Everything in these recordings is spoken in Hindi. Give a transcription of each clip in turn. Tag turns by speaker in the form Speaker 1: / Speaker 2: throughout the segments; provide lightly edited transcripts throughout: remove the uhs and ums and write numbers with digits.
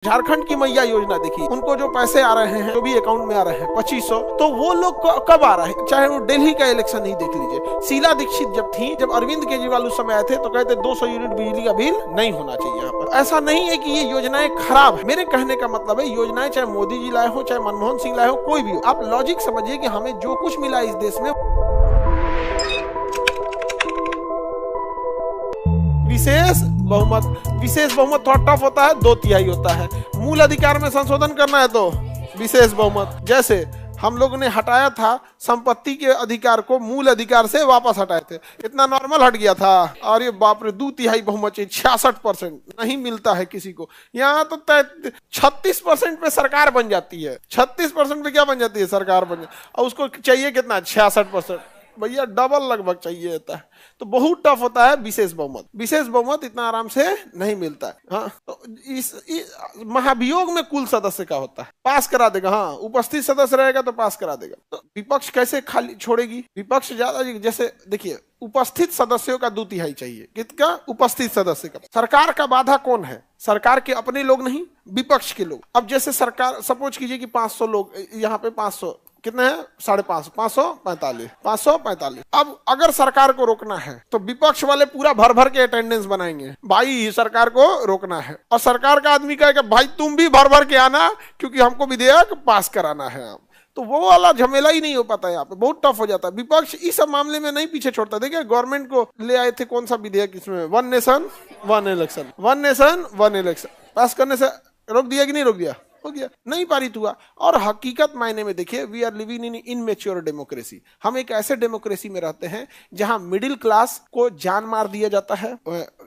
Speaker 1: झारखंड की मैया योजना देखिए, उनको जो पैसे आ रहे हैं, जो भी अकाउंट में आ रहे हैं 2500, तो वो लोग कब आ रहा है, चाहे वो दिल्ली का इलेक्शन ही देख लीजिए। शीला दीक्षित जब थी, जब अरविंद केजरीवाल उस समय आए थे तो कहते 200 यूनिट बिजली का बिल नहीं होना चाहिए यहाँ पर। ऐसा नहीं है कि ये योजनाएं खराब है, मेरे कहने का मतलब है योजनाएं चाहे मोदी जी लाए हो, चाहे मनमोहन सिंह लाए हो, कोई भी हो, आप लॉजिक समझिए कि हमें जो कुछ मिला इस देश में विशेष बहुमत थोड़ा टफ होता है, 2/3 होता है। मूल अधिकार में संशोधन करना है तो विशेष बहुमत, जैसे हम लोगों ने हटाया था संपत्ति के अधिकार को, मूल अधिकार से वापस हटाए थे, इतना नॉर्मल हट गया था। और ये बाप रे 2/3 बहुमत चाहिए, 66% नहीं मिलता है किसी को। यहाँ तो 36% पे सरकार बन जाती है, 36% पे क्या बन जाती है, सरकार बन जाती है, और उसको चाहिए कितना, 66%, भैया डबल लगभग चाहिए होता है। तो बहुत टफ होता है विशेष बहुमत इतना आराम से नहीं मिलता है। हाँ, तो इस महाभियोग में कुल सदस्य का होता है, पास करा देगा। हाँ, उपस्थित सदस्य रहेगा तो पास करा देगा। तो विपक्ष कैसे खाली छोड़ेगी, विपक्ष ज्यादा, जैसे देखिए उपस्थित सदस्यों का 2/3 चाहिए, किसका, उपस्थित सदस्य का। सरकार का बाधा कौन है, सरकार के अपने लोग नहीं, विपक्ष के लोग। अब जैसे सरकार सपोज कीजिए कि 500 लोग, यहाँ पे 500 कितने हैं, 550, 545। अब अगर सरकार को रोकना है तो विपक्ष वाले पूरा भर भर के अटेंडेंस बनाएंगे, भाई सरकार को रोकना है। और सरकार का आदमी कहेगा भाई तुम भी भर भर के आना, क्योंकि हमको विधेयक पास कराना है। तो वो वाला झमेला ही नहीं हो पाता, यहाँ पे बहुत टफ हो जाता है। विपक्ष इस सब मामले में नहीं पीछे छोड़ता। देखिए गवर्नमेंट को ले आए थे कौन सा विधेयक, इसमें 1 नेशन 1 इलेक्शन पास करने से रोक दिया कि नहीं रोक दिया, हो गया, नहीं पारित हुआ। और हकीकत मायने में देखिए, we are living in immature democracy. हम एक ऐसे डेमोक्रेसी में रहते हैं जहां मिडिल क्लास को जान मार दिया जाता है।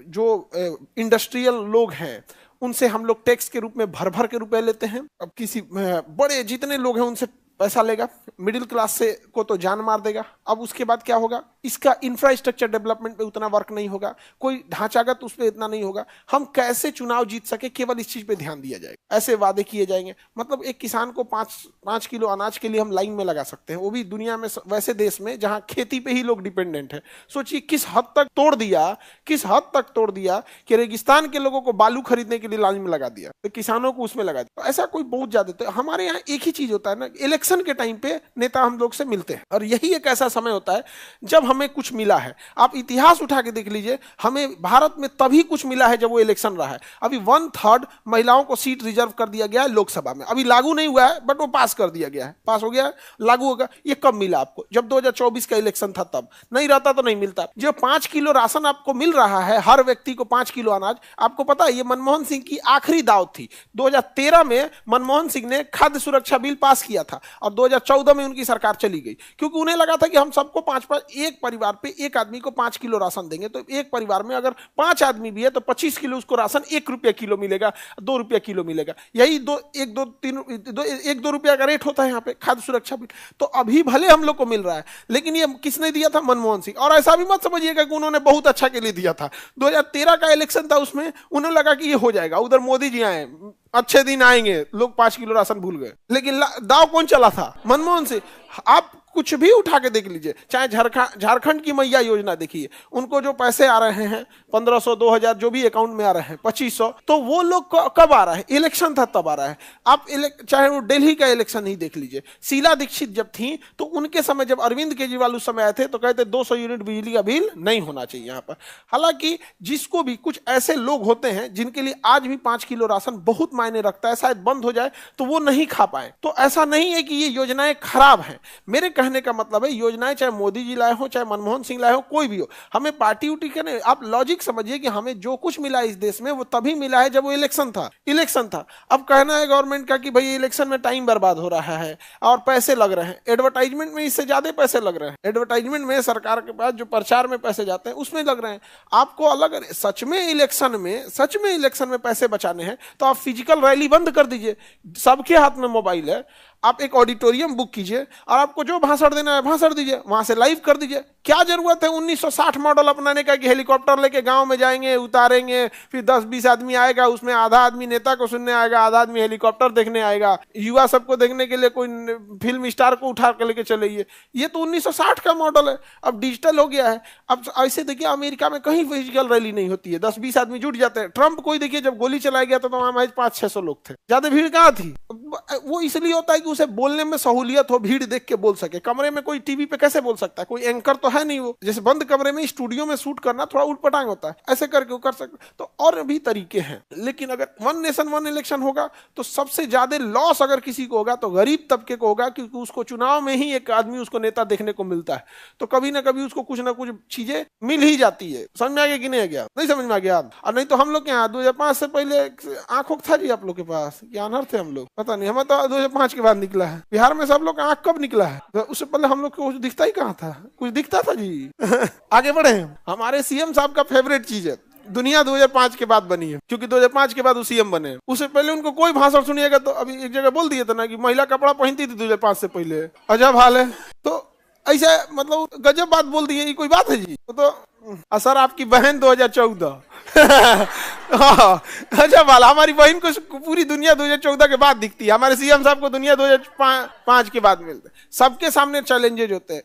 Speaker 1: जो इंडस्ट्रियल लोग हैं उनसे हम लोग टैक्स के रूप में भर भर के रुपए लेते हैं। अब किसी बड़े जितने लोग हैं उनसे पैसा लेगा, मिडिल क्लास से को तो जान मार देगा। अब उसके बाद क्या होगा, इसका इंफ्रास्ट्रक्चर डेवलपमेंट पे उतना वर्क नहीं होगा, कोई ढांचागत उस पर इतना नहीं होगा। हम कैसे चुनाव जीत सके, केवल इस चीज पे ध्यान दिया जाएगा, ऐसे वादे किए जाएंगे। मतलब एक किसान को 5 किलो अनाज के लिए हम लाइन में लगा सकते हैं, वो भी दुनिया में वैसे देश में जहां खेती पे ही लोग डिपेंडेंट है। सोचिए किस हद तक तोड़ दिया कि रेगिस्तान के लोगों को बालू खरीदने के लिए लाइन में लगा दिया, तो किसानों को उसमें लगा दिया। ऐसा कोई बहुत ज्यादा। तो हमारे यहाँ एक ही चीज होता है ना, इलेक्शन के टाइम पे नेता हम लोग से मिलते हैं, और यही एक ऐसा समय होता है जब हमें कुछ मिला है। आप इतिहास उठा के देख लीजिए, हमें भारत में तभी कुछ मिला है जब वो इलेक्शन रहा है। अभी 1/3 महिलाओं को सीट रिजर्व कर दिया गया है लोकसभा में, अभी लागू नहीं हुआ है बट वो पास कर दिया गया है, पास हो गया है, लागू होगा। ये कब मिला आपको, जब 2024 का इलेक्शन था, तब नहीं रहता तो नहीं मिलता। जो 5 किलो राशन आपको मिल रहा है, हर व्यक्ति को 5 किलो अनाज, आपको पता है ये मनमोहन सिंह की आखिरी दाव थी। 2013 में मनमोहन सिंह ने खाद्य सुरक्षा बिल पास किया था, और 2014 में उनकी सरकार चली गई, क्योंकि उन्हें लगा था कि हम सबको 5 एक परिवार पे एक आदमी को 5 किलो राशन देंगे, तो एक परिवार में अगर 5 आदमी भी है तो 25 किलो उसको राशन 1 रुपया किलो मिलेगा, 2 रुपया किलो मिलेगा। यही 1-2 रुपया का रेट होता है यहाँ पे खाद्य सुरक्षा बिल। तो अभी भले हम लोग को मिल रहा है, लेकिन ये किसने दिया था, मनमोहन सिंह। और ऐसा भी मत समझिएगा कि उन्होंने बहुत अच्छा के लिए दिया था। 2013 का इलेक्शन था, उसमें उन्हें लगा कि ये हो जाएगा, उधर मोदी जी आए, अच्छे दिन आएंगे, लोग 5 किलो राशन भूल गए, लेकिन दाव कौन चला था, मनमोहन सिंह। आप कुछ भी उठा के देख लीजिए, चाहे झारखंड की मैया योजना देखिए, उनको जो पैसे आ रहे हैं 1500 2000 जो भी अकाउंट में आ रहे हैं 2500, तो वो लोग कब आ रहा है, इलेक्शन था तब आ रहा है। आप चाहे वो दिल्ली का इलेक्शन ही देख लीजिए। शीला दीक्षित जब थी तो उनके समय, जब अरविंद केजरीवाल उस समय आए थे तो कहते 200 यूनिट बिजली का बिल नहीं होना चाहिए यहाँ पर। हालांकि जिसको भी कुछ ऐसे लोग होते हैं जिनके लिए आज भी 5 किलो राशन बहुत मायने रखता है, शायद बंद हो जाए तो वो नहीं खा पाए। तो ऐसा नहीं है कि ये योजनाएं खराब हैं, मेरे कहने का मतलब है योजनाएं चाहे मोदी जी लाए हो, चाहे मनमोहन सिंह लाए हो, कोई भी हो, हमें पार्टी उटी के नहीं। आप लॉजिक समझिए कि हमें जो कुछ मिला इस देश में वो तभी मिला है जब वो इलेक्शन था। अब कहना है गवर्नमेंट का कि भाई इलेक्शन में टाइम बर्बाद हो रहा है और पैसे लग रहे हैं, एडवर्टाइजमेंट में इससे ज्यादा पैसे लग रहे हैं। एडवर्टाइजमेंट में सरकार के पास जो प्रचार में पैसे जाते हैं उसमें लग रहे हैं। आपको अलग सच में इलेक्शन में पैसे बचाने हैं तो आप फिजिकल रैली बंद कर दीजिए। सबके हाथ में मोबाइल है, आप एक ऑडिटोरियम बुक कीजिए और आपको जो भाषण देना है भाषण दीजिए, वहां से लाइव कर दीजिए। क्या जरूरत है 1960 मॉडल अपनाने का कि हेलीकॉप्टर लेके गांव में जाएंगे, उतारेंगे, फिर 10-20 आदमी आएगा, उसमें आधा आदमी नेता को सुनने आएगा, आधा आदमी हेलीकॉप्टर देखने आएगा, युवा सबको देखने के लिए कोई फिल्म स्टार को उठा कर लेके चलेंगे। ये तो 1960 का मॉडल है, अब डिजिटल हो गया है। अब ऐसे देखिए अमेरिका में कहीं फिजिकल रैली नहीं होती है, 10-20 आदमी जुट जाते हैं। ट्रंप कोई देखिए जब गोली चलाया गया था तो वहां 500-600 लोग थे, ज्यादा भीड़ कहाँ थी। वो इसलिए होता है कि उसे बोलने में सहूलियत हो, भीड़ देख के बोल सके। कमरे में कोई टीवी पे कैसे बोल सकता है, कोई एंकर तो है नहीं, वो जैसे बंद कमरे में स्टूडियो में शूट करना थोड़ा उटपटांग होता है, ऐसे करके वो कर सकते। तो और भी तरीके हैं, लेकिन अगर वन नेशन वन इलेक्शन होगा तो सबसे ज्यादा लॉस अगर किसी को होगा तो गरीब तबके को होगा, क्योंकि उसको चुनाव में ही एक आदमी उसको नेता देखने को मिलता है, तो कभी ना कभी उसको कुछ ना कुछ चीजें मिल ही जाती है। समझ में आ गया कि नहीं आ गया? नहीं समझ में आ गया। और नहीं तो हम लोग के यहाँ 2005 से पहले आंखों था जी आप लोग के पास, क्या अनर्थ थे हम लोग, पता नहीं। हमें तो 2005 के बाद निकला है। बिहार में सब लोग आंख कब निकला है? तो उससे पहले हम लोग को कुछ दिखता ही कहाँ था, कुछ दिखता था जी। आगे बढ़े। हमारे सीएम साहब का फेवरेट चीज है, दुनिया 2005 के बाद बनी है, क्योंकि 2005 के बाद वो सीएम बने। उससे पहले उनको कोई भाषण सुनिएगा तो अभी एक जगह बोल दिया था ना कि महिला कपड़ा पहनती थी 2005 से पहले, अजब हाल है। तो ऐसा मतलब गजब बात बोल दी है, ये कोई बात है जी? तो असर आपकी बहन 2014 अच्छा वाला, हमारी बहन को पूरी दुनिया 2014 के बाद दिखती है, हमारे सीएम साहब को दुनिया 2005 के बाद मिलते हैं। सबके सामने चैलेंजेज होते हैं।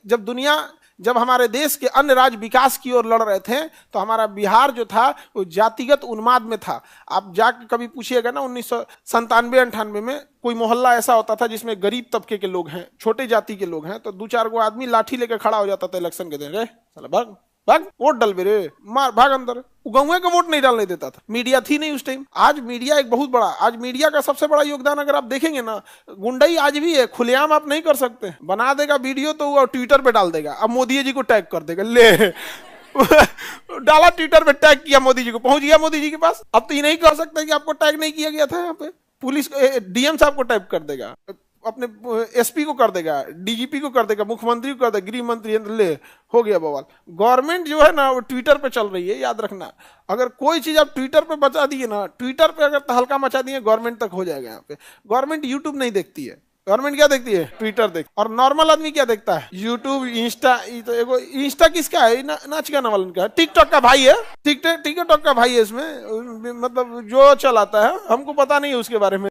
Speaker 1: जब हमारे देश के अन्य राज्य विकास की ओर लड़ रहे थे तो हमारा बिहार जो था वो जातिगत उन्माद में था। आप जाके कभी पूछिएगा ना, 1997-98 में कोई मोहल्ला ऐसा होता था जिसमें गरीब तबके के लोग हैं, छोटे जाति के लोग हैं, तो 2-4 गो आदमी लाठी लेकर खड़ा हो जाता था इलेक्शन के दिन, रे साला भाग भाग वोट डलबे रे, मार भाग अंदर। गाँव का वोट नहीं डालने देता था, मीडिया थी नहीं उस टाइम। आज मीडिया एक बहुत बड़ा, आज मीडिया का सबसे बड़ा योगदान अगर आप देखेंगे ना, गुंडाई आज भी है, खुलेआम आप नहीं कर सकते। बना देगा वीडियो तो वो ट्विटर पे डाल देगा, अब मोदी जी को टैग कर देगा, ले डाला ट्विटर पे, टैग किया मोदी जी को, पहुंच गया मोदी जी के पास। अब तो ये नहीं कर सकते कि आपको टैग नहीं किया गया था। यहाँ पे पुलिस डीएम साहब को टैग कर देगा, अपने एसपी को कर देगा, डीजीपी को कर देगा, मुख्यमंत्री को कर देगा, गृह मंत्री, ले हो गया बवाल। गवर्नमेंट जो है ना वो ट्विटर पे चल रही है, याद रखना। अगर कोई चीज आप ट्विटर पे बचा दिए ना, ट्विटर पे अगर तहलका मचा दिए, गवर्नमेंट तक हो जाएगा। यहाँ पे गवर्नमेंट यूट्यूब नहीं देखती है, गवर्नमेंट क्या देखती है? ट्विटर देख। और नॉर्मल आदमी क्या देखता है? YouTube, Insta. तो इंस्टा किसका है? नाच गाना वालन का है, टिकटॉक का भाई है, टिकटॉक का भाई है इसमें, मतलब जो चलाता है, हमको पता नहीं है उसके बारे में।